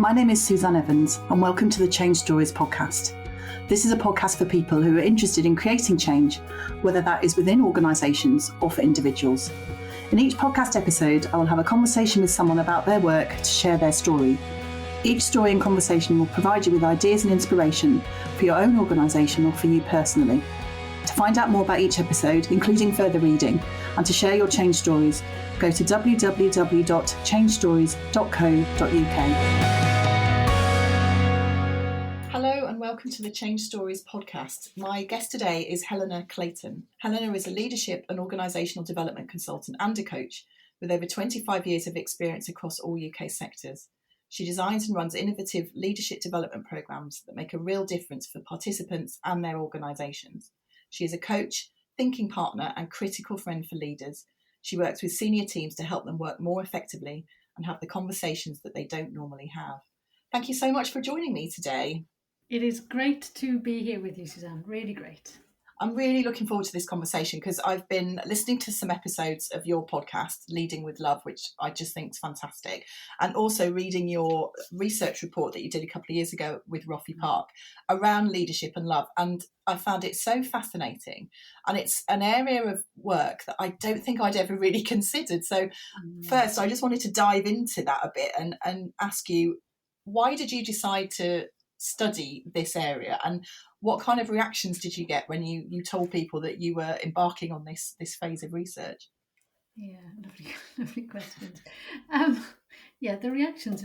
My name is Susanne Evans, and welcome to the Change Stories podcast. This is a podcast for people who are interested in creating change, whether that is within organisations or for individuals. In each podcast episode, I will have a conversation with someone about their work to share their story. Each story and conversation will provide you with ideas and inspiration for your own organisation or for you personally. To find out more about each episode, including further reading, and to share your change stories, go to www.changestories.co.uk. Hello and welcome to the Change Stories podcast. My guest today is Helena Clayton. Helena is a leadership and organisational development consultant and a coach with over 25 years of experience across all UK sectors. She designs and runs innovative leadership development programmes that make a real difference for participants and their organisations. She is a coach, thinking partner and critical friend for leaders. She works with senior teams to help them work more effectively and have the conversations that they don't normally have. Thank you so much for joining me today. It is great to be here with you, Susanne. Really great. I'm really looking forward to this conversation because I've been listening to some episodes of your podcast, Leading with Love, which I just think is fantastic, and also reading your research report that you did a couple of years ago with Roffey Park around leadership and love. And I found it so fascinating. And it's an area of work that I don't think I'd ever really considered. So first, I just wanted to dive into that a bit and ask you, why did you decide to study this area, and what kind of reactions did you get when you told people that you were embarking on this phase of research? Yeah, lovely questions. The reactions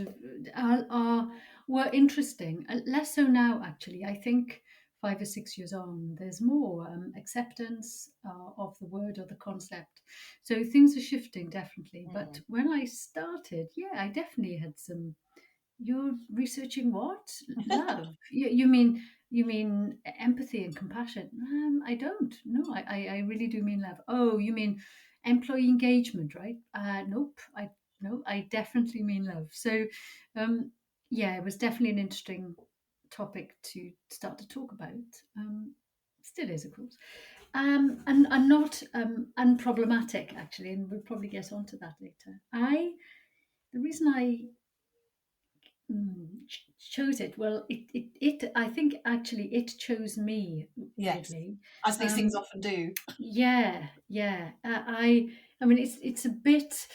were interesting. Less so now, actually. I think 5 or 6 years on, there's more acceptance of the word or the concept. So things are shifting, definitely. But when I started, I definitely had some. You're researching what? Love. You mean empathy and compassion? I don't. No, I really do mean love. Oh, you mean employee engagement, right? Nope. I definitely mean love. So, it was definitely an interesting topic to start to talk about. Still is, of course, and not unproblematic actually, and we'll probably get onto that later. The reason I chose it. Well, it I think actually it chose me. Yes, weirdly. as these things often do. Yeah. I mean, it's a bit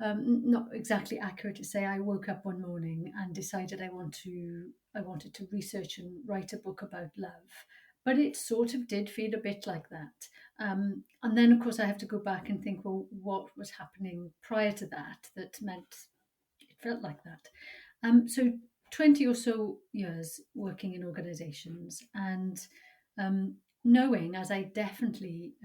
not exactly accurate to say I woke up one morning and decided I wanted to research and write a book about love. But it sort of did feel a bit like that. And then, of course, I have to go back and think, well, what was happening prior to that meant it felt like that. So 20 or so years working in organizations and knowing, as I definitely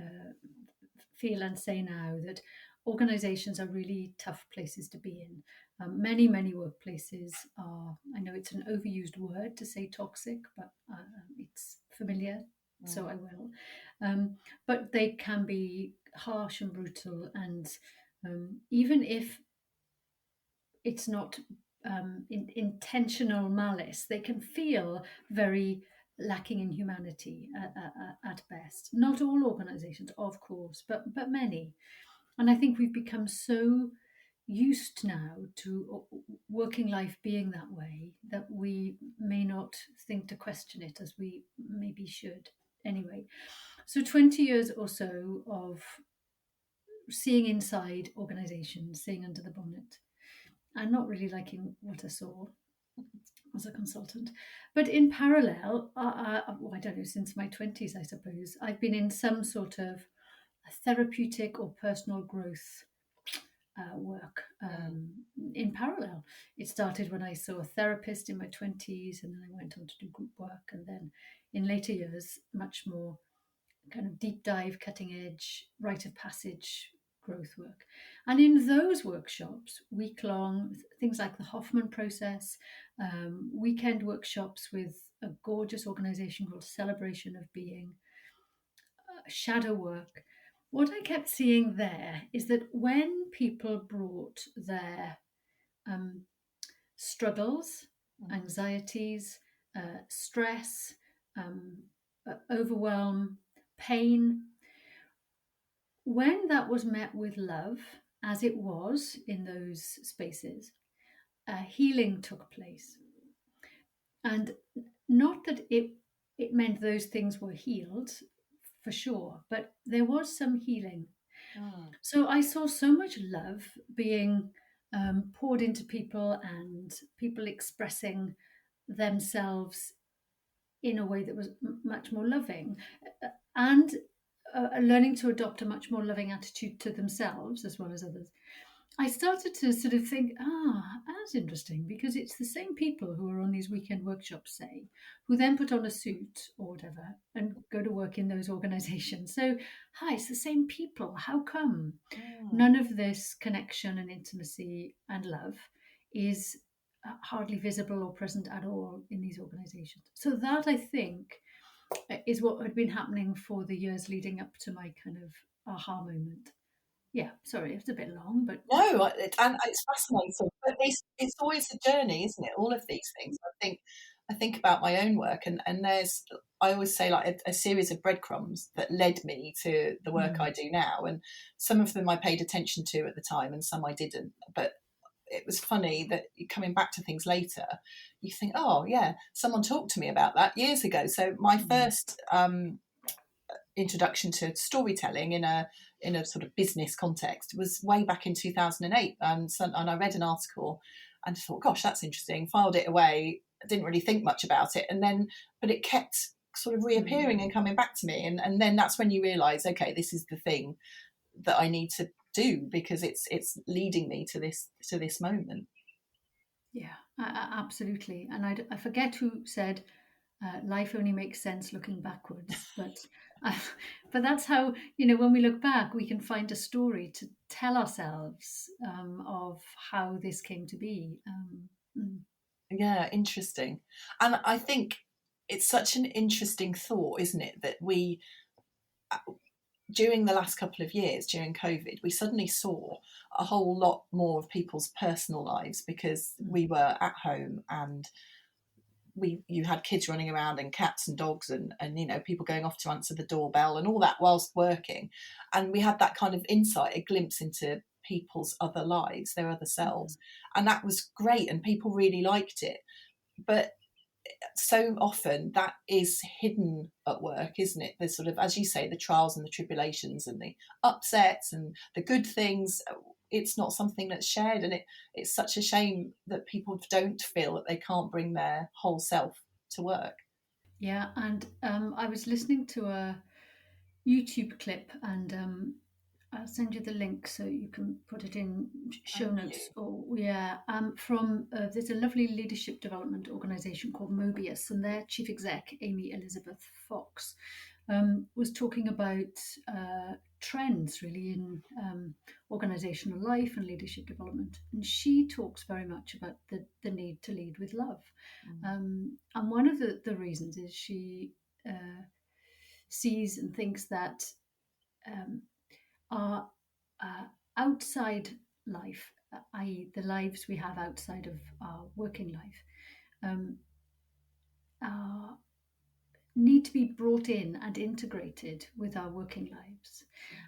feel and say now, that organizations are really tough places to be in. Many workplaces are, I know it's an overused word to say toxic, but it's familiar, so I will. But they can be harsh and brutal, and even if it's not intentional malice, they can feel very lacking in humanity at best. Not all organizations, of course, but many. And I think we've become so used now to working life being that way that we may not think to question it as we maybe should. Anyway, so 20 years or so of seeing inside organizations, seeing under the bonnet. I'm not really liking what I saw as a consultant. But in parallel, I don't know, since my 20s, I suppose, I've been in some sort of therapeutic or personal growth work in parallel. It started when I saw a therapist in my 20s, and then I went on to do group work. And then in later years, much more kind of deep dive, cutting edge, rite of passage growth work. And in those workshops, week long, things like the Hoffman process, weekend workshops with a gorgeous organization called Celebration of Being, shadow work. What I kept seeing there is that when people brought their struggles, anxieties, stress, overwhelm, pain, when that was met with love, as it was in those spaces, healing took place. And not that it meant those things were healed for sure, but there was some healing. Mm. So I saw so much love being poured into people, and people expressing themselves in a way that was much more loving, and learning to adopt a much more loving attitude to themselves as well as others. I started to sort of think, that's interesting, because it's the same people who are on these weekend workshops, say, who then put on a suit or whatever and go to work in those organizations. So, hi, it's the same people. How come Mm. none of this connection and intimacy and love is hardly visible or present at all in these organizations? So, that I think is what had been happening for the years leading up to my kind of aha moment. Yeah, sorry, it's a bit long, but No, and it's fascinating. But it's always a journey, isn't it? All of these things. I think about my own work, and there's, I always say, like a series of breadcrumbs that led me to the work I do now. And some of them I paid attention to at the time, and some I didn't. But it was funny that coming back to things later, you think, oh yeah, someone talked to me about that years ago. So my first introduction to storytelling in a sort of business context was way back in 2008, and I read an article and thought, gosh, that's interesting, filed it away, didn't really think much about it, and then but it kept sort of reappearing and coming back to me, and then that's when you realize, okay, this is the thing that I need to do, because it's leading me to this moment. yeah, absolutely. And I forget who said, life only makes sense looking backwards, but uh, but that's how, when we look back, we can find a story to tell ourselves of how this came to be. Yeah, interesting. And I think it's such an interesting thought, isn't it, that we, during the last couple of years, during COVID, we suddenly saw a whole lot more of people's personal lives, because we were at home, and you had kids running around, and cats and dogs, and people going off to answer the doorbell and all that whilst working, and we had that kind of insight, a glimpse into people's other lives, their other selves, and that was great, and people really liked it. But so often that is hidden at work, isn't it? The sort of, as you say, the trials and the tribulations and the upsets and the good things. It's not something that's shared, and it's such a shame that people don't feel that they can't bring their whole self to work. Yeah, and I was listening to a YouTube clip, and I'll send you the link so you can put it in show Thank you. notes. Or yeah, from there's a lovely leadership development organisation called Mobius, and their chief exec, Amy Elizabeth Fox, was talking about trends really in organisational life and leadership development, and she talks very much about the need to lead with love, and one of the reasons is she sees and thinks that um, our outside life, i.e., the lives we have outside of our working life, um, are, need to be brought in and integrated with our working lives.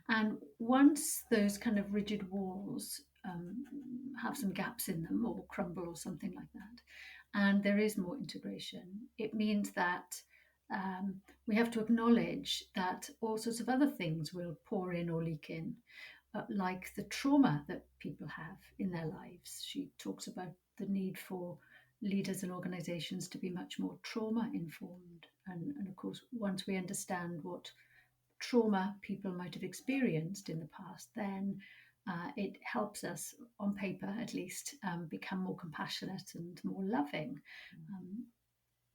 And once those kind of rigid walls have some gaps in them or crumble or something like that, and there is more integration, it means that we have to acknowledge that all sorts of other things will pour in or leak in, like the trauma that people have in their lives. She talks about the need for leaders and organizations to be much more trauma informed. And of course, once we understand what trauma people might have experienced in the past, then it helps us, on paper at least, become more compassionate and more loving.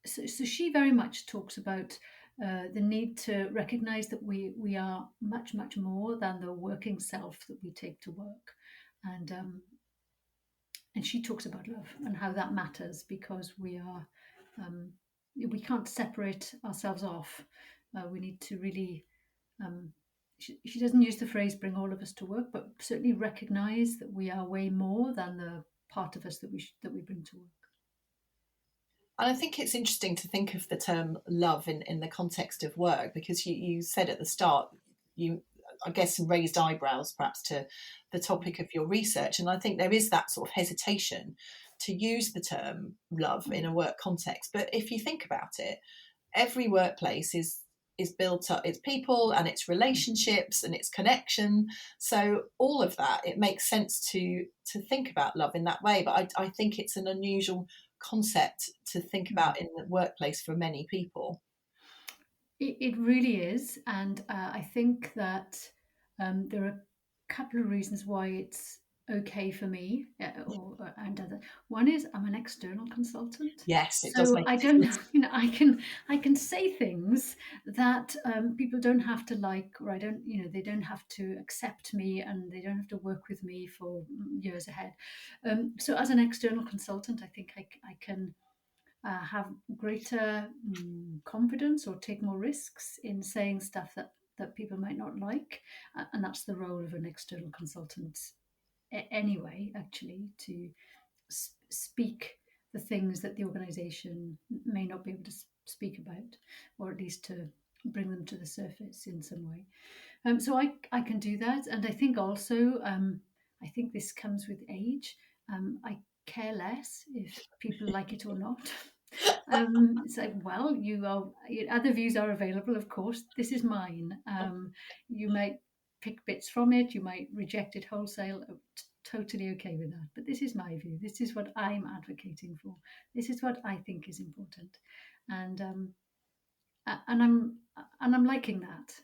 So she very much talks about the need to recognize that we are much, much more than the working self that we take to work. And she talks about love and how that matters, because um, we can't separate ourselves off. We need to really, she doesn't use the phrase bring all of us to work, but certainly recognize that we are way more than the part of us that we bring to work. And I think it's interesting to think of the term love in the context of work, because you said at the start, you, I guess, some raised eyebrows perhaps to the topic of your research. And I think there is that sort of hesitation to use the term love in a work context. But if you think about it, every workplace is built up, it's people and it's relationships and it's connection. So all of that, it makes sense to think about love in that way. But I think it's an unusual concept to think about in the workplace for many people. It really is, and I think that there are a couple of reasons why it's okay for me, and other. One is I'm an external consultant, Yes, it does so make I a don't, difference. I can say things that people don't have to like, or I don't, they don't have to accept me, and they don't have to work with me for years ahead. So as an external consultant, I think I can have greater confidence or take more risks in saying stuff that people might not like. And that's the role of an external consultant anyway, actually, to speak the things that the organization may not be able to speak about, or at least to bring them to the surface in some way. So I can do that. And I think also, I think this comes with age. I care less if people like it or not. It's like, well, other views are available, of course. This is mine. You might pick bits from it, you might reject it wholesale. Totally okay with that. But this is my view. This is what I'm advocating for. This is what I think is important. And and I'm liking that.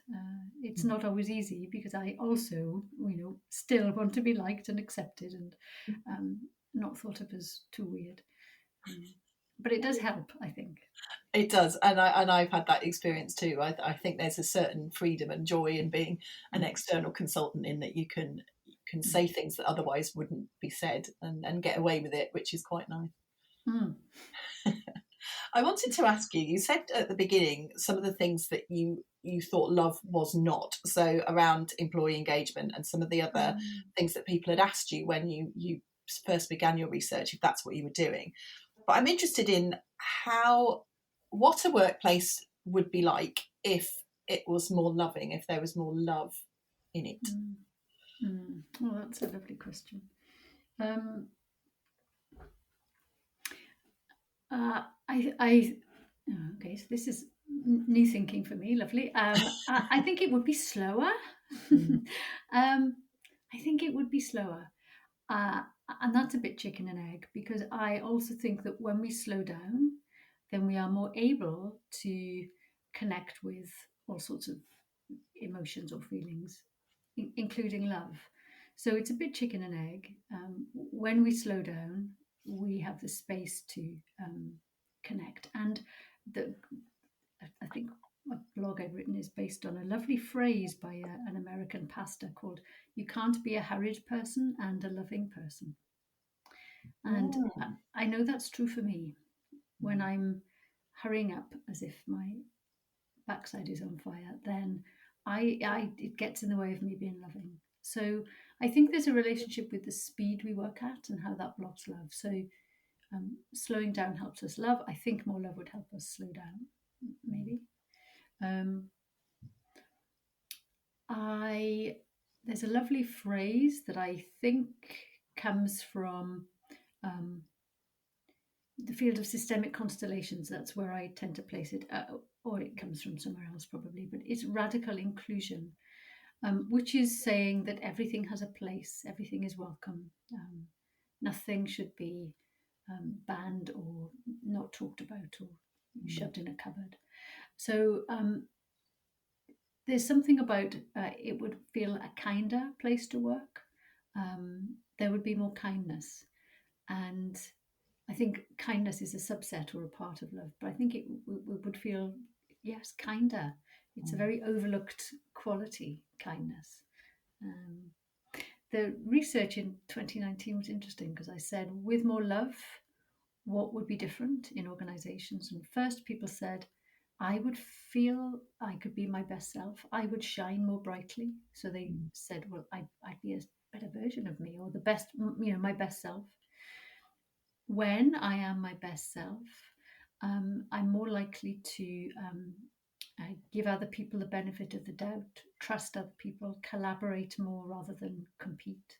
It's not always easy because I also, still want to be liked and accepted and not thought of as too weird. But it does help, I think. It does, and I've had that experience too. I think there's a certain freedom and joy in being an Mm, external consultant, in that you can mm, say things that otherwise wouldn't be said, and get away with it, which is quite nice. mm, I wanted to ask you. You said at the beginning some of the things that you thought love was not. So around employee engagement and some of the other mm, things that people had asked you when you first began your research, if that's what you were doing. But I'm interested in what a workplace would be like if it was more loving, if there was more love in it. mm, mm. Well, that's a lovely question. Um, okay, so this is new thinking for me, lovely. I think it would be slower. Mm, I think it would be slower. Uh, and that's a bit chicken and egg, because I also think that when we slow down, then we are more able to connect with all sorts of emotions or feelings, including love. So it's a bit chicken and egg. When we slow down, we have the space to connect. And the, I think a blog I've written is based on a lovely phrase by an American pastor called, "You can't be a hurried person and a loving person." And mm, I know that's true for me. When I'm hurrying up as if my backside is on fire, then I it gets in the way of me being loving. So I think there's a relationship with the speed we work at and how that blocks love. So slowing down helps us love. I think more love would help us slow down, maybe. Um, I There's a lovely phrase that I think comes from um, the field of systemic constellations. That's where I tend to place it, or it comes from somewhere else probably. But it's radical inclusion, which is saying that everything has a place, everything is welcome, nothing should be banned or not talked about or mm, shoved in a cupboard. So there's something about it would feel a kinder place to work. There would be more kindness. And I think kindness is a subset or a part of love, but I think it would feel, yes, kinder. It's a mm, very overlooked quality, kindness. Um, the research in 2019 was interesting because I said, with more love, what would be different in organizations? And first, people said, I would feel I could be my best self. I would shine more brightly. So they mm, said, well, I'd be a better version of me, or the best, my best self. When I am my best self, I'm more likely to give other people the benefit of the doubt, trust other people, collaborate more rather than compete.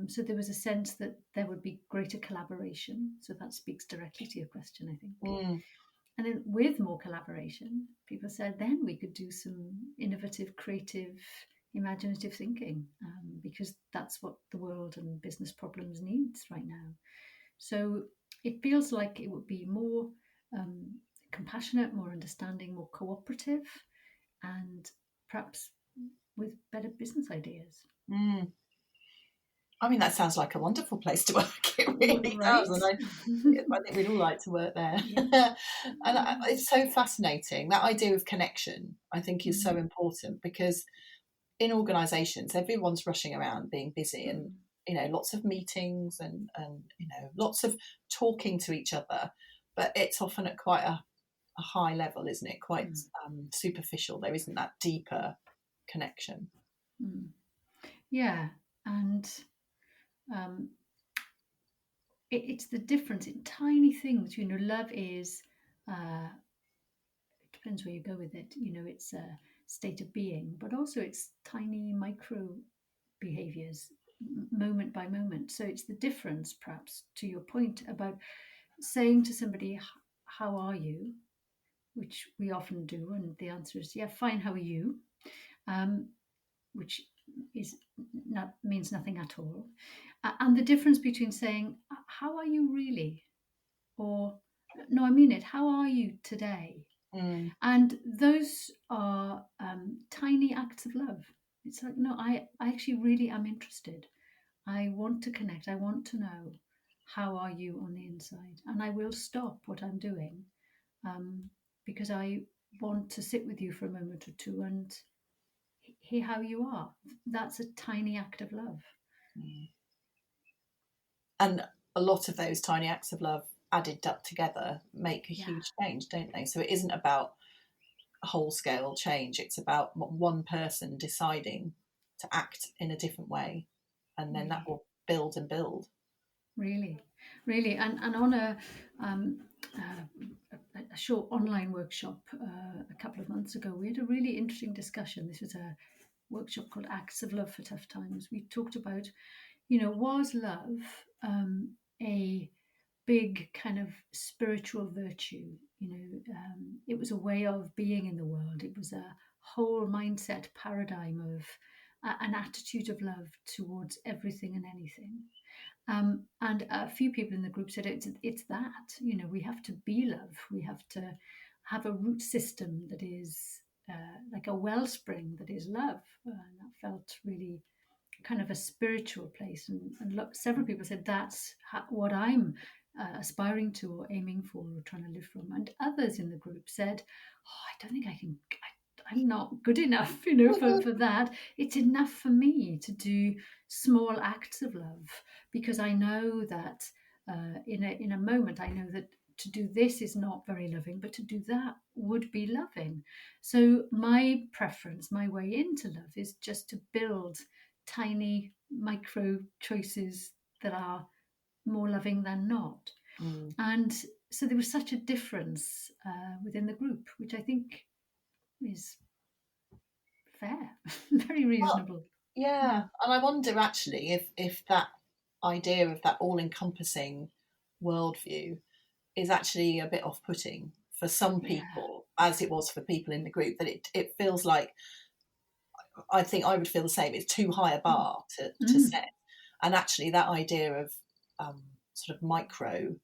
So there was a sense that there would be greater collaboration. So that speaks directly to your question, I think. Mm. And then with more collaboration, people said then we could do some innovative, creative, imaginative thinking, because that's what the world and business problems needs right now. So it feels like it would be more compassionate, more understanding, more cooperative, and perhaps with better business ideas. Mm. I mean, that sounds like a wonderful place to work. It really Right? does. And I think we'd all like to work there. Yeah. And it's so fascinating. That idea of connection, I think, is so Mm. important, because in organisations, everyone's rushing around being busy, and, Mm. lots of meetings and lots of talking to each other. But it's often at quite a high level, isn't it? Quite superficial. There isn't that deeper connection. Mm. Yeah. And um, it's the difference in tiny things. Love is, it depends where you go with it. It's a state of being, but also it's tiny micro behaviors, moment by moment. So it's the difference, perhaps, to your point about saying to somebody, how are you? Which we often do. And the answer is, yeah, fine, how are you? Which is not means nothing at all. And the difference between saying, how are you really? Or, no, I mean it, how are you today? Mm. And those are tiny acts of love. It's like, no, I actually really am interested. I want to connect. I want to know, how are you on the inside? And I will stop what I'm doing, because I want to sit with you for a moment or two and hear how you are. That's a tiny act of love. Mm. And a lot of those tiny acts of love added up together make a Yeah. huge change, don't they? So it isn't about whole scale change, it's about one person deciding to act in a different way, and then that Really. will build and build. Really, really, and on a short online workshop a couple of months ago, we had a really interesting discussion. This was a workshop called Acts of Love for Tough Times. We talked about, was love a big kind of spiritual virtue? It was a way of being in the world. It was a whole mindset paradigm of an attitude of love towards everything and anything. And a few people in the group said it's that, we have to be love. We have to have a root system that is like a wellspring that is love. And that felt really kind of a spiritual place. And look, several people said that's what I'm aspiring to or aiming for or trying to live from. And others in the group said, oh, I don't think I can. I'm not good enough, for that. It's enough for me to do small acts of love, because I know that in a moment, I know that to do this is not very loving, but to do that would be loving. So my preference, my way into love, is just to build tiny micro choices that are more loving than not. Mm. And so there was such a difference within the group, which I think is fair, very Well, reasonable. yeah, and I wonder actually if that idea of that all-encompassing worldview is actually a bit off-putting for some Yeah. people, as it was for people in the group, that it feels like, I think I would feel the same, it's too high a Mm. bar to Mm. set. And actually that idea of sort of micro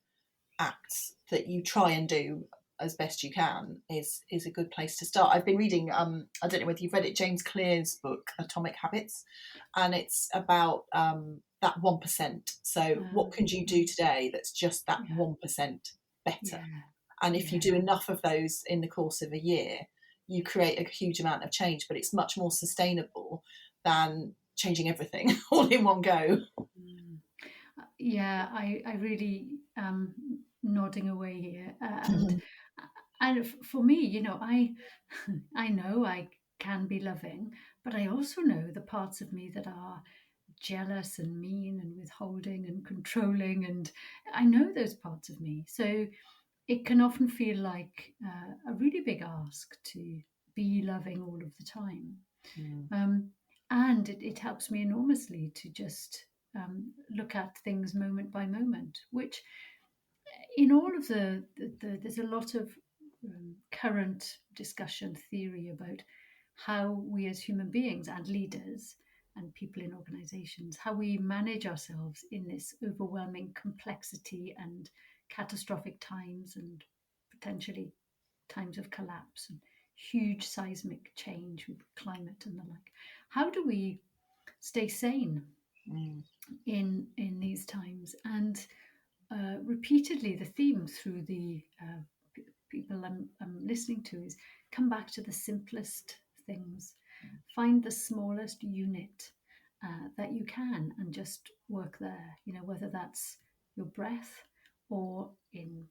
acts that you try and do as best you can is a good place to start. I've been reading, I don't know whether you've read it, James Clear's book Atomic Habits, and it's about that 1%. So what can you do today that's just that Yeah. 1% better? Yeah. And if you Yeah. do enough of those in the course of a year, you create a huge amount of change, but it's much more sustainable than changing everything all in one go. Mm. Yeah, I really am nodding away here, and for me, I know I can be loving, but I also know the parts of me that are jealous and mean and withholding and controlling, and I know those parts of me. So it can often feel like a really big ask to be loving all of the time. Mm. And it helps me enormously to just look at things moment by moment, which in all of there's a lot of current discussion theory about how we as human beings and leaders and people in organizations, how we manage ourselves in this overwhelming complexity and catastrophic times and potentially times of collapse and huge seismic change with climate and the like. How do we stay sane in these times? And repeatedly, the theme through the people I'm listening to is come back to the simplest things, find the smallest unit that you can, and just work there. Whether that's your breath or in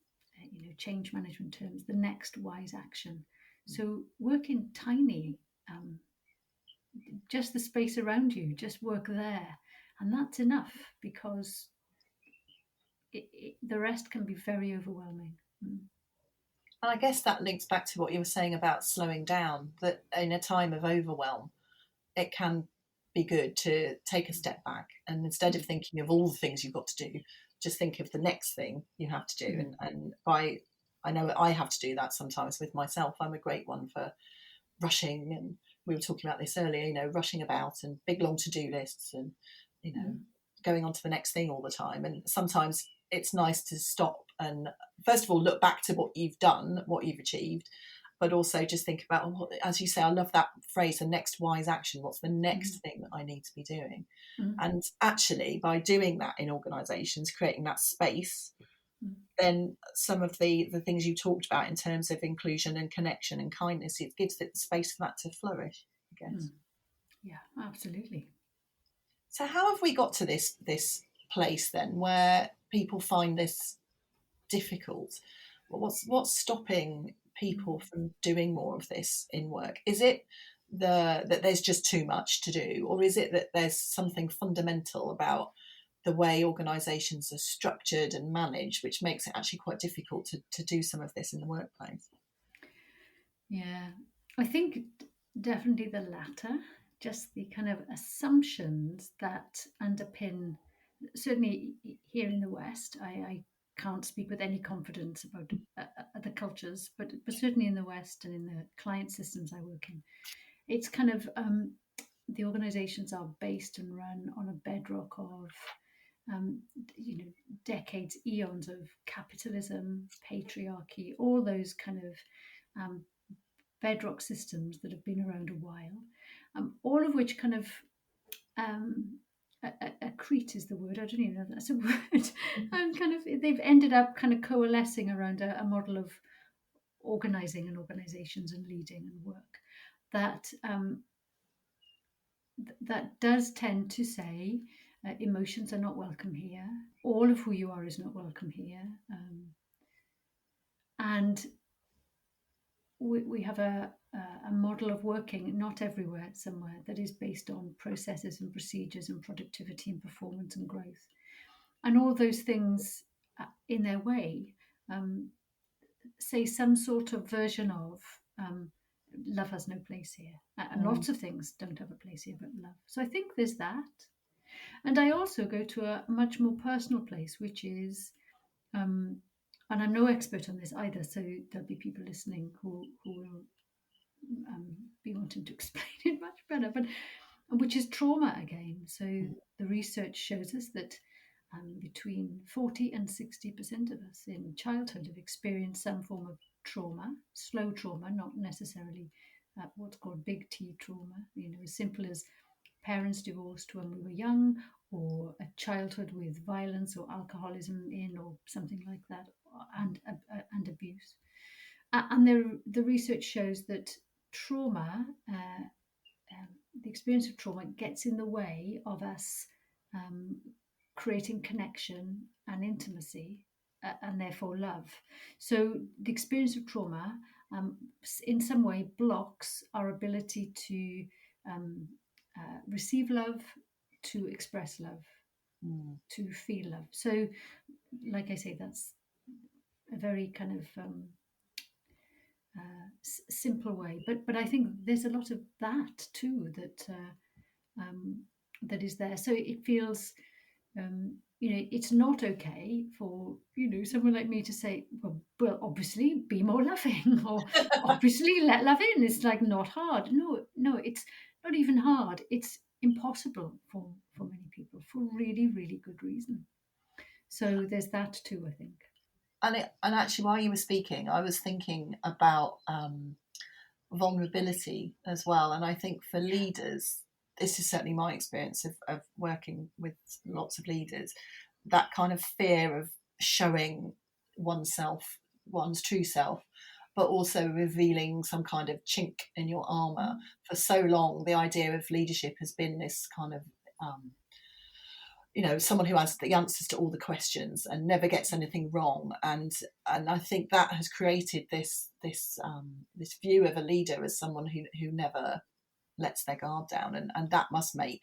change management terms, the next wise action. So work in tiny, just the space around you, just work there, and that's enough, because the rest can be very overwhelming. And I guess that links back to what you were saying about slowing down, that in a time of overwhelm, it can be good to take a step back, and instead of thinking of all the things you've got to do, just think of the next thing you have to do. I know I have to do that sometimes with myself. I'm a great one for rushing, and we were talking about this earlier, rushing about and big long to-do lists and, going on to the next thing all the time. And sometimes it's nice to stop and first of all look back to what you've done, what you've achieved, but also just think about, as you say, I love that phrase, the next wise action. What's the next thing that I need to be doing? And actually, by doing that in organisations, creating that space, then some of the things you talked about in terms of inclusion and connection and kindness, it gives it space for that to flourish, I guess. Yeah, absolutely. So how have we got to this place then where people find this difficult? What's stopping people from doing more of this in work? Is it that there's just too much to do, or is it that there's something fundamental about the way organisations are structured and managed which makes it actually quite difficult to do some of this in the workplace? Yeah, I think definitely the latter, just the kind of assumptions that underpin, certainly here in the West, I can't speak with any confidence about the cultures, but certainly in the West and in the client systems I work in, it's kind of the organizations are based and run on a bedrock of decades, eons of capitalism, patriarchy, all those kind of bedrock systems that have been around a while, all of which kind of accrete is the word. I don't even know if that's a word. And kind of they've ended up kind of coalescing around a model of organizing and organizations and leading and work that that does tend to say emotions are not welcome here. All of who you are is not welcome here, and we have a model of working, not everywhere, somewhere, that is based on processes and procedures and productivity and performance and growth. And all those things in their way say some sort of version of love has no place here. And lots of things don't have a place here but love. So I think there's that. And I also go to a much more personal place, which is and I'm no expert on this either, so there'll be people listening who will be wanting to explain it much better, but which is trauma again. So the research shows us that between 40 and 60% of us in childhood have experienced some form of trauma, slow trauma, not necessarily what's called big T trauma, as simple as parents divorced when we were young, or a childhood with violence or alcoholism or something like that, and abuse. And the research shows that trauma, the experience of trauma, gets in the way of us creating connection and intimacy, and therefore love. So the experience of trauma in some way blocks our ability to receive love, to express love, to feel love. So, like I say, that's a very kind of simple way, but I think there's a lot of that too that that is there. So it feels It's not okay for someone like me to say, well, obviously be more loving, or obviously let love in. It's like not hard. No, it's not even hard. It's impossible for many people for really, really good reason. So there's that too, I think. And actually, while you were speaking, I was thinking about vulnerability as well. And I think for leaders, this is certainly my experience of working with lots of leaders, that kind of fear of showing oneself, one's true self, but also revealing some kind of chink in your armor. For so long, the idea of leadership has been this kind of someone who has the answers to all the questions and never gets anything wrong, and I think that has created this view of a leader as someone who never lets their guard down, and that must make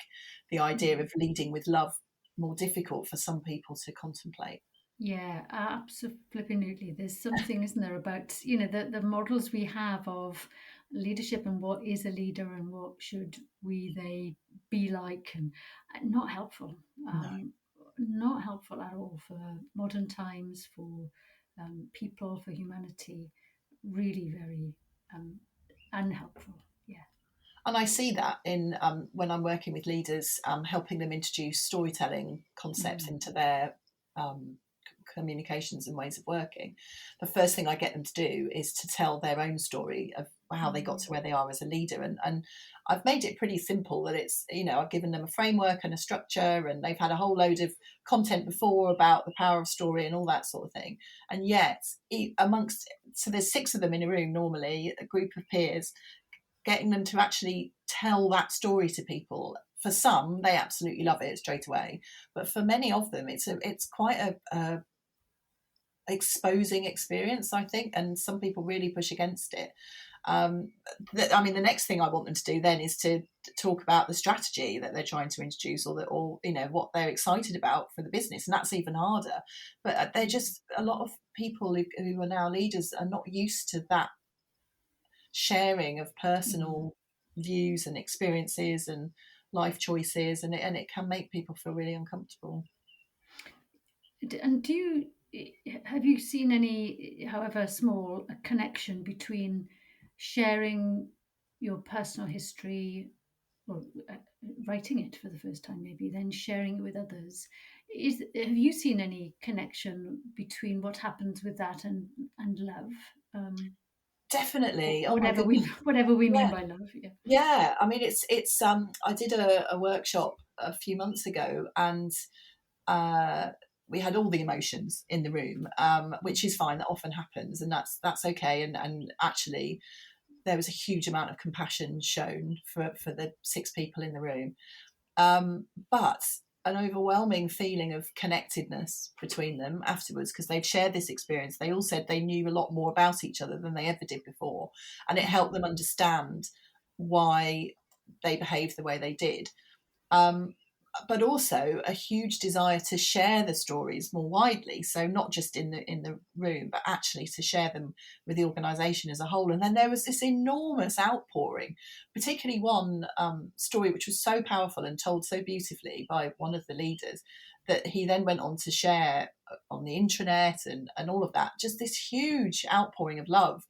the idea of leading with love more difficult for some people to contemplate. Yeah, absolutely. There's something, isn't there, about the models we have of leadership and what is a leader and what should they be like, and not helpful. No. Not helpful at all for modern times, for people, for humanity. Really very unhelpful. Yeah. And I see that in when I'm working with leaders, helping them introduce storytelling concepts Mm. into their um, communications and ways of working. The first thing I get them to do is to tell their own story of how they got Mm. to where they are as a leader. And I've made it pretty simple, that it's, I've given them a framework and a structure, and they've had a whole load of content before about the power of story and all that sort of thing. And yet, so there's 6 of them in a room normally, a group of peers, getting them to actually tell that story to people. For some, they absolutely love it straight away, but for many of them, it's quite a exposing experience, I think, and some people really push against it. The next thing I want them to do then is to talk about the strategy that they're trying to introduce, or what they're excited about for the business, and that's even harder. But they're just, a lot of people who are now leaders are not used to that sharing of Mm. personal views and experiences and life choices, and it can make people feel really uncomfortable. And have you seen any, however small, a connection between sharing your personal history, or writing it for the first time, maybe, then sharing it with others? Have you seen any connection between what happens with that and love? Definitely. Oh my Whatever we goodness. whatever we mean Yeah. by love, yeah. Yeah, I mean, it's I did a workshop a few months ago, and uh we had all the emotions in the room, which is fine. That often happens, and that's okay. And actually, there was a huge amount of compassion shown for the 6 people in the room, but an overwhelming feeling of connectedness between them afterwards, because they'd shared this experience. They all said they knew a lot more about each other than they ever did before, and it helped them understand why they behaved the way they did. Um, but also a huge desire to share the stories more widely. So not just in the room, but actually to share them with the organisation as a whole. And then there was this enormous outpouring, particularly one story which was so powerful and told so beautifully by one of the leaders, that he then went on to share on the intranet and all of that. Just this huge outpouring of love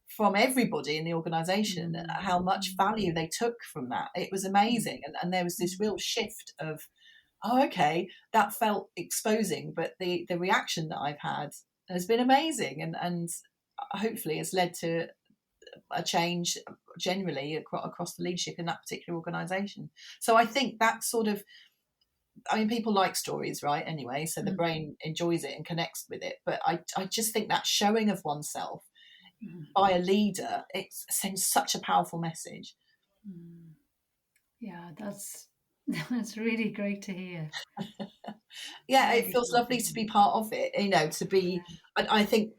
from everybody in the organization, how much value they took from that. It was amazing. And there was this real shift of, oh, okay, that felt exposing, but the reaction that I've had has been amazing, and hopefully has led to a change generally across the leadership in that particular organization. So I think that sort of, I mean, people like stories, right? Anyway, so the Mm. brain enjoys it and connects with it. But I just think that showing of oneself Mm. by a leader, it sends such a powerful message. Mm. Yeah, that's really great to hear. Yeah, it Really feels great to lovely to hear. be part of it, to be, Yeah. I think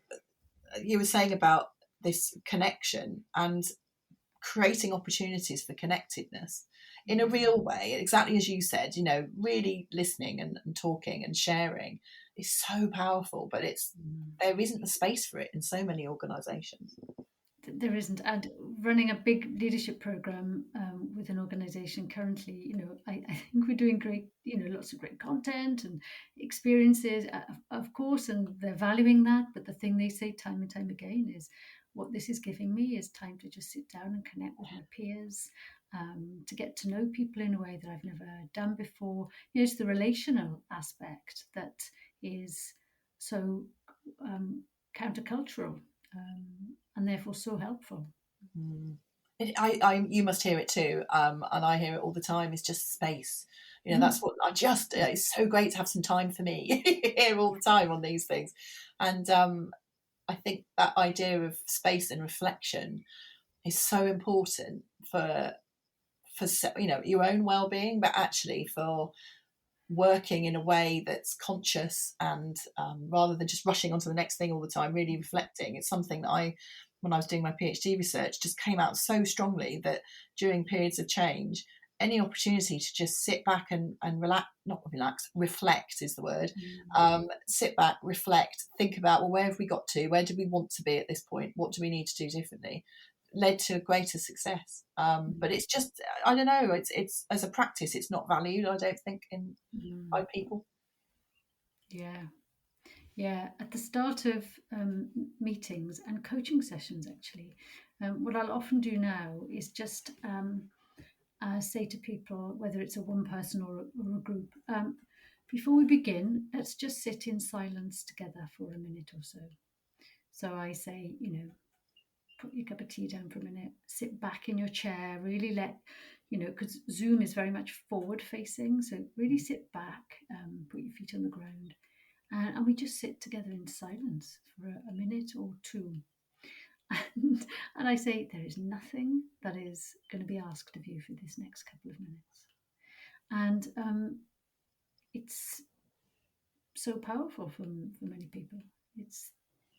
you were saying about this connection and creating opportunities for connectedness in a Mm. real way, exactly as you said, really listening and talking and sharing is so powerful, but Mm. there isn't the space for it in so many organizations. there isn't. And running a big leadership program with an organization currently, I think we're doing great, lots of great content and experiences, of course, and they're valuing that. But the thing they say time and time again is, what this is giving me is time to just sit down and connect with my peers, to get to know people in a way that I've never done before. It's the relational aspect that is so countercultural, and therefore so helpful. Mm. You must hear it too, and I hear it all the time. It's just space. That's what it's so great to have some time for me here all the time on these things. And I think that idea of space and reflection is so important for your own well-being, but actually for working in a way that's conscious and rather than just rushing onto the next thing all the time, really reflecting. It's something that when I was doing my PhD research, just came out so strongly that during periods of change, any opportunity to just sit back and reflect is the word. Sit back, reflect, think about, well, where have we got to? Where do we want to be at this point? What do we need to do differently? Led to a greater success. But it's just, I don't know, it's as a practice, it's not valued, I don't think, by people. Yeah, at the start of meetings and coaching sessions, actually, what I'll often do now is just say to people, whether it's a one person or a group, before we begin, let's just sit in silence together for a minute or so. So I say, put your cup of tea down for a minute, sit back in your chair, really because Zoom is very much forward facing. So really sit back, put your feet on the ground, and we just sit together in silence for a minute or two. And I say, there is nothing that is going to be asked of you for this next couple of minutes. And it's so powerful for many people. It's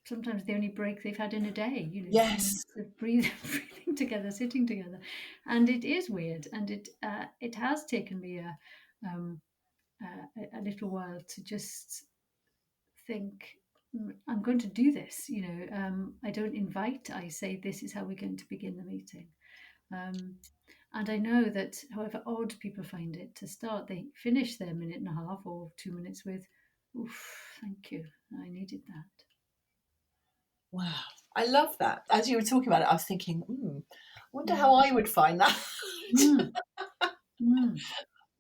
sometimes the only break they've had in a day, Yes. breathing together, sitting together. And it is weird. And it has taken me a little while to just think, I'm going to do this. I don't invite, I say, this is how we're going to begin the meeting. And I know that however odd people find it to start, they finish their minute and a half or 2 minutes with, oof, thank you, I needed that. Wow, I love that. As you were talking about it, I was thinking, I wonder how I would find that.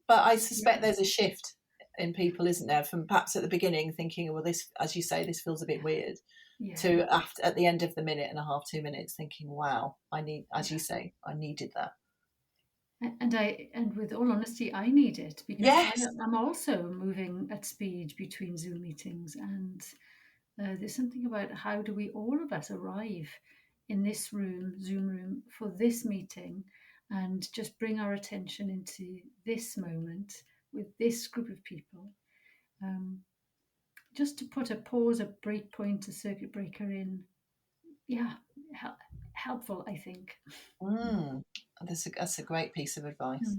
But I suspect there's a shift in people, isn't there, from perhaps at the beginning thinking, well, this, as you say, this feels a bit weird, to at the end of the minute and a half, 2 minutes, thinking, wow, as you say, I needed that. And with all honesty, I need it, because yes. I'm also moving at speed between Zoom meetings, and there's something about how do we, all of us, arrive in this Zoom room for this meeting, and just bring our attention into this moment with this group of people, just to put a pause, a break point, a circuit breaker in. Helpful, I think. That's a great piece of advice.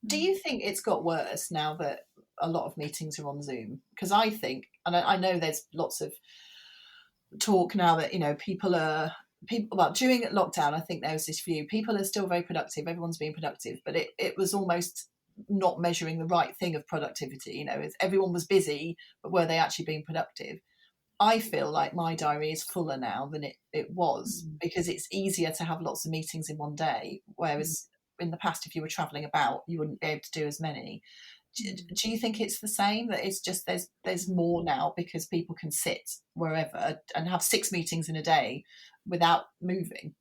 Do you think it's got worse now that a lot of meetings are on Zoom? Because I think, and I know there's lots of talk now that well, during lockdown, I think there was this view people are still very productive, everyone's being productive, but it was almost not measuring the right thing of productivity. Everyone was busy, but were they actually being productive? I feel like my diary is fuller now than it was, because it's easier to have lots of meetings in one day, whereas in the past, if you were travelling about, you wouldn't be able to do as many. Do you think it's the same, that it's just there's more now because people can sit wherever and have 6 meetings in a day without moving?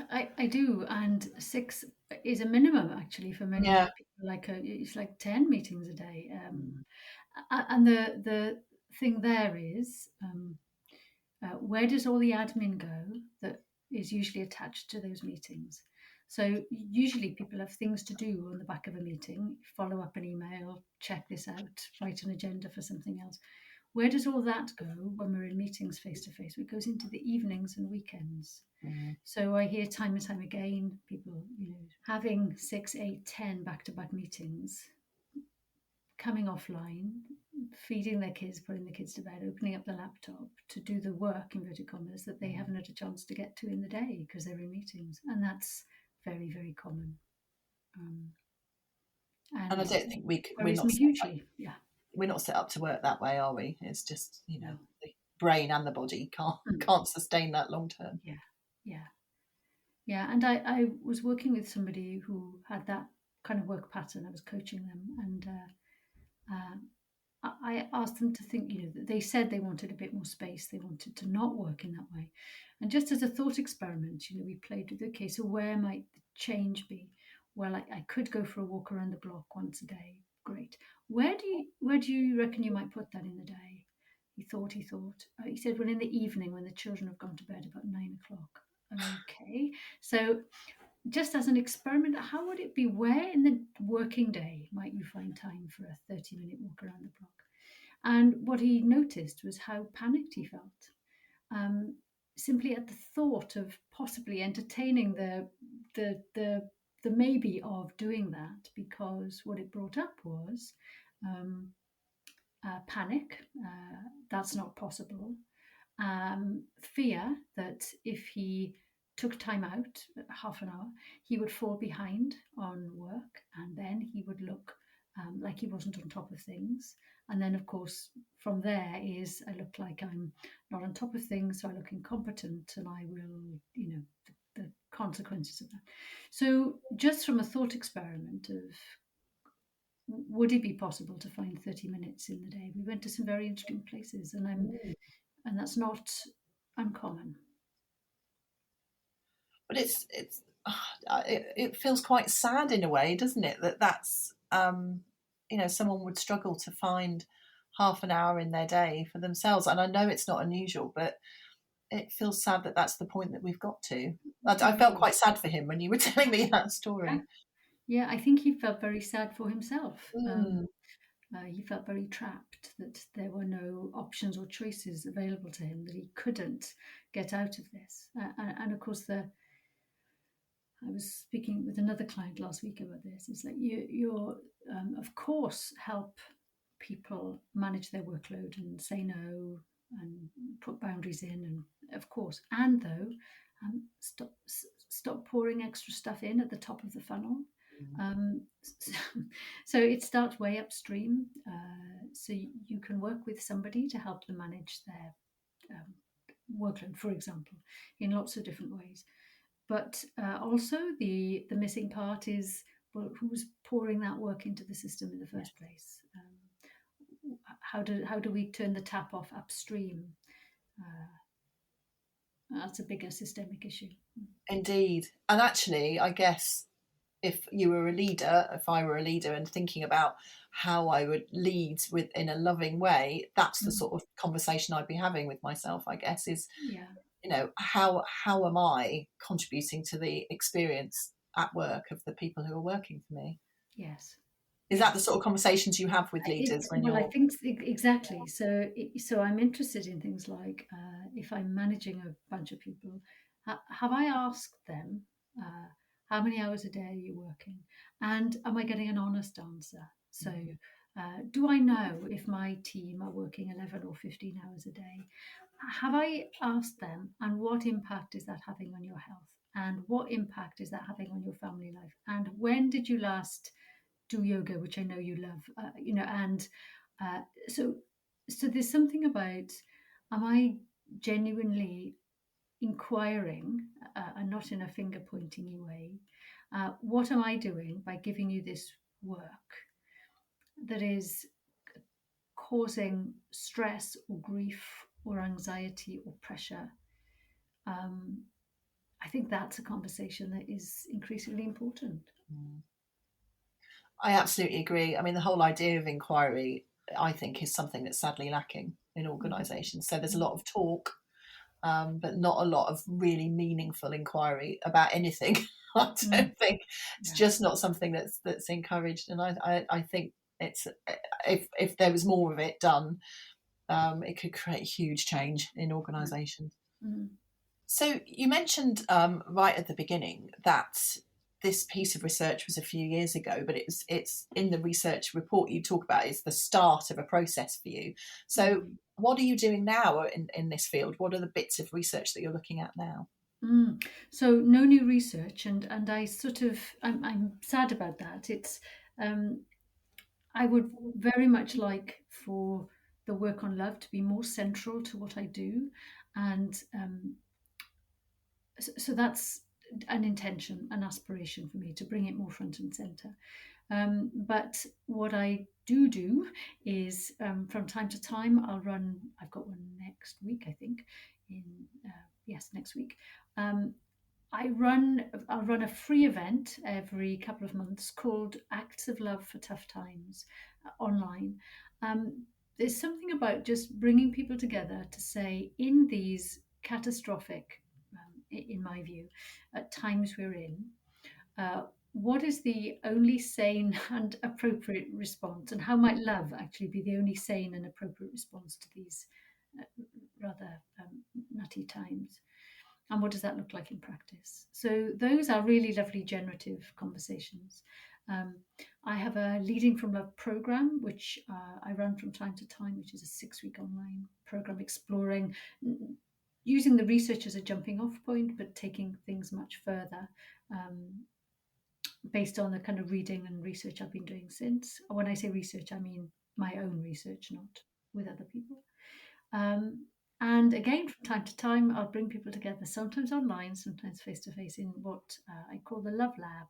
I do, and 6 is a minimum actually for many people. It's like 10 meetings a day, and the thing there is, where does all the admin go that is usually attached to those meetings? So usually people have things to do on the back of a meeting, follow up an email, check this out, write an agenda for something else. Where does all that go when we're in meetings face to face? It goes into the evenings and weekends. So I hear time and time again, people, having 6, 8, 10 back-to-back meetings coming offline, feeding their kids, putting the kids to bed, opening up the laptop to do the work, inverted commas, that they haven't had a chance to get to in the day because they're in meetings. And that's very, very common. And I don't think worries me hugely. Yeah. We're not set up to work that way, are we? It's just, No. the brain and the body can't sustain that long term. Yeah. And I was working with somebody who had that kind of work pattern. I was coaching them, and I asked them to think, they said they wanted a bit more space. They wanted to not work in that way. And just as a thought experiment, we played with, okay, so where might the change be? Well, I could go for a walk around the block once a day. Great. Where do you reckon you might put that in the day? He thought. He said, well, in the evening when the children have gone to bed about 9:00. Okay. So just as an experiment, how would it be? Where in the working day might you find time for a 30-minute walk around the block? And what he noticed was how panicked he felt, simply at the thought of possibly entertaining the maybe of doing that, because what it brought up was panic. That's not possible. Fear that if he took time out, half an hour, he would fall behind on work, and then he would look like he wasn't on top of things. And then, of course, from there is I look like I'm not on top of things, so I look incompetent, and I will, the consequences of that. So just from a thought experiment of, would it be possible to find 30 minutes in the day? We went to some very interesting places, and that's not uncommon. But it feels quite sad in a way, doesn't it? That's someone would struggle to find half an hour in their day for themselves. And I know it's not unusual, but it feels sad that that's the point that we've got to. I felt quite sad for him when you were telling me that story. Yeah, I think he felt very sad for himself. He felt very trapped, that there were no options or choices available to him, that he couldn't get out of this. And of course, I was speaking with another client last week about this. It's like you're of course, help people manage their workload and say no and put boundaries in, and of course, and though stop pouring extra stuff in at the top of the funnel. So it starts way upstream. So you can work with somebody to help them manage their workload, for example, in lots of different ways. But also the missing part is, well, who's pouring that work into the system in the first place? How do we turn the tap off upstream? That's a bigger systemic issue. Indeed. And actually, I guess if I were a leader and thinking about how I would lead in a loving way, that's the sort of conversation I'd be having with myself, I guess, is, how am I contributing to the experience at work of the people who are working for me? Yes. Is that the sort of conversations you have with leaders I think exactly. So I'm interested in things like, if I'm managing a bunch of people, have I asked them, how many hours a day are you working? And am I getting an honest answer? So do I know if my team are working 11 or 15 hours a day? Have I asked them, and what impact is that having on your health? And what impact is that having on your family life? And when did you last do yoga, which I know you love, and so there's something about, am I genuinely inquiring, and not in a finger pointing way, what am I doing by giving you this work that is causing stress or grief or anxiety or pressure? I think that's a conversation that is increasingly important. I absolutely agree. I mean, the whole idea of inquiry, I think, is something that's sadly lacking in organisations. So there's a lot of talk, but not a lot of really meaningful inquiry about anything. I don't think it's just not something that's encouraged. And I think it's, if there was more of it done, it could create huge change in organisations. So you mentioned right at the beginning that this piece of research was a few years ago, but it's in the research report you talk about, it's the start of a process for you. So what are you doing now in this field? What are the bits of research that you're looking at now? So no new research, and I sort of I'm sad about that. It's I would very much like for the work on love to be more central to what I do, and so that's an intention, an aspiration for me to bring it more front and center. But what I do is from time to time I've got one next week, I think, in yes, next week. I'll run a free event every couple of months called Acts of Love for Tough Times online. There's something about just bringing people together to say, in these catastrophic, in my view, at times we're in, what is the only sane and appropriate response, and how might love actually be the only sane and appropriate response to these rather nutty times? And what does that look like in practice? So those are really lovely generative conversations. I have a Leading from Love program, which I run from time to time, which is a 6-week online program exploring, using the research as a jumping off point, but taking things much further, based on the kind of reading and research I've been doing since. When I say research, I mean my own research, not with other people. And again, from time to time, I'll bring people together, sometimes online, sometimes face-to-face, in what I call the Love Lab,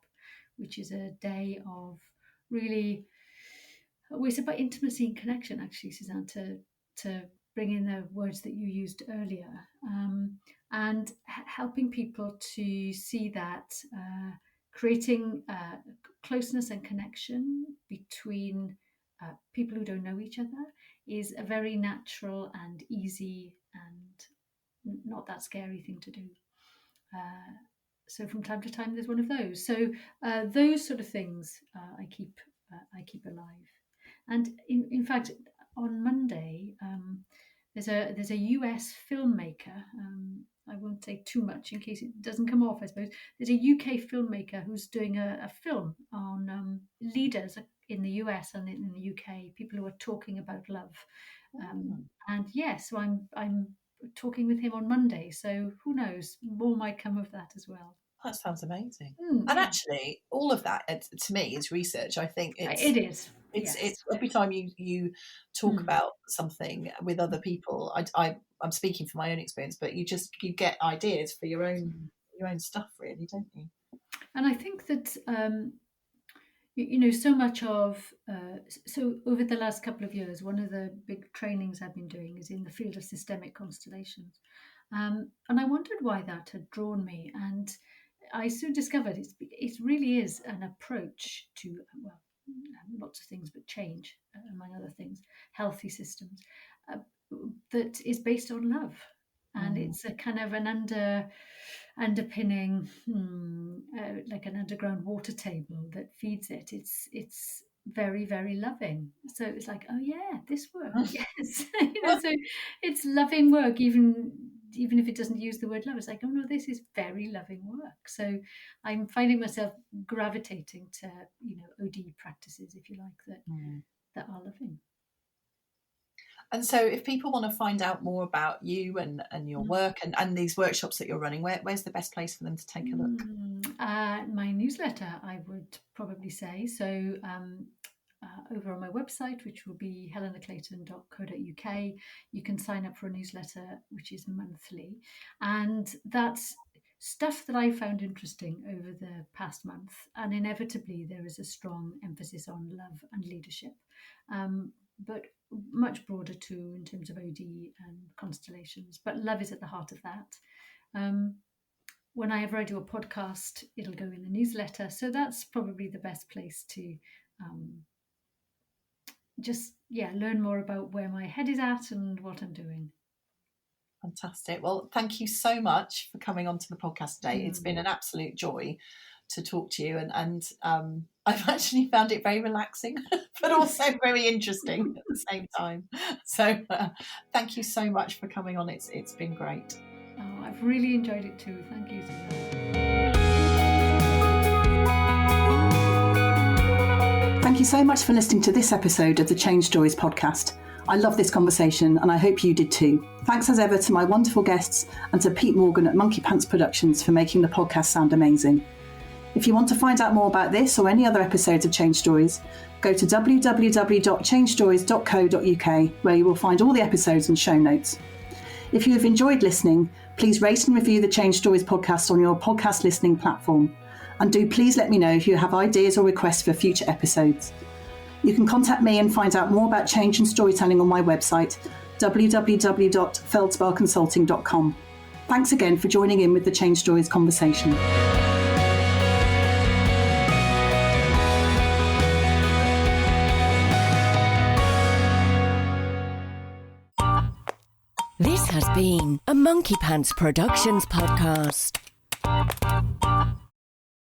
which is a day of really, it's about intimacy and connection, actually, Susanne, to bring in the words that you used earlier, and helping people to see that creating closeness and connection between people who don't know each other is a very natural and easy and not that scary thing to do. So from time to time, there's one of those. So those sort of things I keep alive. And in fact, on Monday, there's a US filmmaker. I won't say too much in case it doesn't come off, I suppose. There's a UK filmmaker who's doing a film on leaders in the US and in the UK, people who are talking about love. And yes, so I'm talking with him on Monday. So who knows? More might come of that as well. That sounds amazing. And yeah. actually, all of that to me is research. I think It is. It's Yes. every time you talk about something with other people, I'm speaking from my own experience, but you get ideas for your own stuff, really, don't you? And I think that so much of so over the last couple of years, one of the big trainings I've been doing is in the field of systemic constellations, and I wondered why that had drawn me, and I soon discovered it really is an approach to, well, lots of things, but change, among other things, healthy systems, that is based on love. And it's a kind of an underpinning, like an underground water table that feeds it. It's very, very loving. So it's like, oh yeah, this work, yes. So it's loving work, even if it doesn't use the word love. It's like, oh no, this is very loving work. So I'm finding myself gravitating to OD practices, if you like, that are loving. And so if people want to find out more about you and your work and these workshops that you're running, where's the best place for them to take a look? My newsletter, I would probably say. So over on my website, which will be helenaclayton.co.uk, you can sign up for a newsletter, which is monthly. And that's stuff that I found interesting over the past month. And inevitably, there is a strong emphasis on love and leadership. But much broader too in terms of OD and constellations. But love is at the heart of that. When I ever do a podcast, it'll go in the newsletter. So that's probably the best place to just learn more about where my head is at and what I'm doing. Fantastic. Well, thank you so much for coming onto the podcast today. It's been an absolute joy to talk to you, and I've actually found it very relaxing, but also very interesting at the same time. So thank you so much for coming on. It's been great. Oh, I've really enjoyed it too. Thank you, Susanne. Thank you so much for listening to this episode of the Change Stories podcast. I love this conversation and I hope you did too. Thanks as ever to my wonderful guests and to Pete Morgan at Monkey Pants Productions for making the podcast sound amazing. If you want to find out more about this or any other episodes of Change Stories, go to www.changestories.co.uk where you will find all the episodes and show notes. If you have enjoyed listening, please rate and review the Change Stories podcast on your podcast listening platform. And do please let me know if you have ideas or requests for future episodes. You can contact me and find out more about change and storytelling on my website, www.feldsparconsulting.com. Thanks again for joining in with the Change Stories conversation. This has been a Monkey Pants Productions podcast.